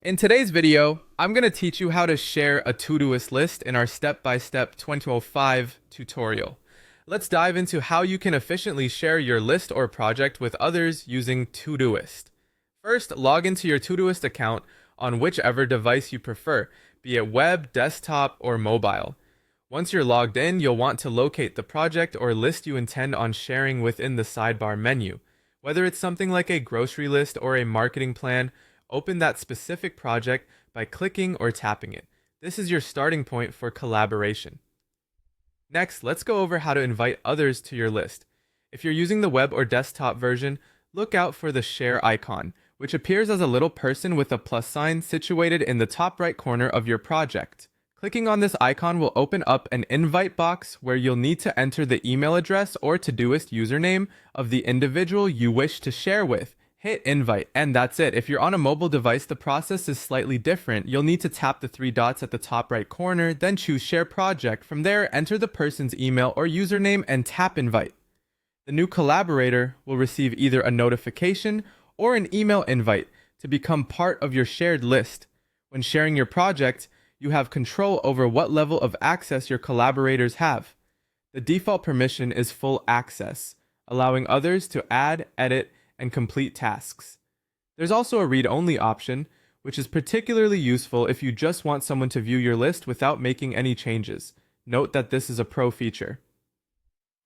In today's video, I'm going to teach you how to share a Todoist list in our step-by-step 2005 tutorial. Let's dive into how you can efficiently share your list or project with others using Todoist. First, log into your Todoist account on whichever device you prefer, be it web, desktop, or mobile. Once you're logged in, you'll want to locate the project or list you intend on sharing within the sidebar menu. Whether it's something like a grocery list or a marketing plan, open that specific project by clicking or tapping it. This is your starting point for collaboration. Next, let's go over how to invite others to your list. If you're using the web or desktop version, look out for the share icon, which appears as a little person with a plus sign situated in the top right corner of your project. Clicking on this icon will open up an invite box where you'll need to enter the email address or Todoist username of the individual you wish to share with. Hit invite, and that's it. If you're on a mobile device, the process is slightly different. You'll need to tap the three dots at the top right corner, then choose Share Project. From there, enter the person's email or username and tap Invite. The new collaborator will receive either a notification or an email invite to become part of your shared list. When sharing your project, you have control over what level of access your collaborators have. The default permission is full access, allowing others to add, edit, and complete tasks. There's also a read-only option, which is particularly useful if you just want someone to view your list without making any changes. Note that this is a pro feature.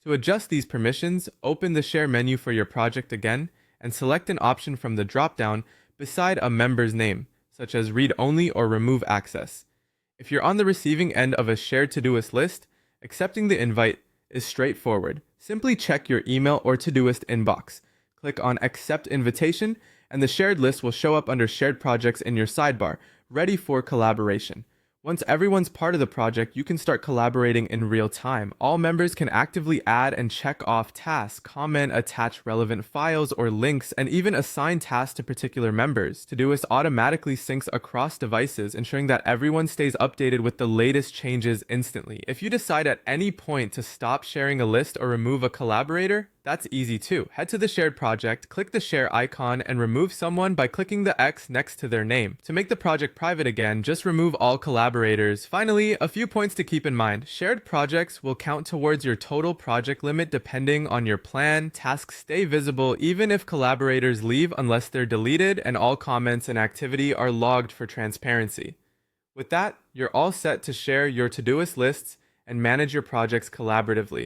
To adjust these permissions, open the Share menu for your project again and select an option from the drop-down beside a member's name, such as read-only or remove access. If you're on the receiving end of a shared Todoist list, accepting the invite is straightforward. Simply check your email or Todoist inbox. Click on Accept Invitation, and the shared list will show up under Shared Projects in your sidebar, ready for collaboration. Once everyone's part of the project, you can start collaborating in real time. All members can actively add and check off tasks, comment, attach relevant files or links, and even assign tasks to particular members. Todoist automatically syncs across devices, ensuring that everyone stays updated with the latest changes instantly. If you decide at any point to stop sharing a list or remove a collaborator, that's easy too. Head to the shared project, click the share icon, and remove someone by clicking the X next to their name. To make the project private again, just remove all collaborators. Finally, a few points to keep in mind. Shared projects will count towards your total project limit depending on your plan. Tasks stay visible even if collaborators leave unless they're deleted, and all comments and activity are logged for transparency. With that, you're all set to share your Todoist lists and manage your projects collaboratively.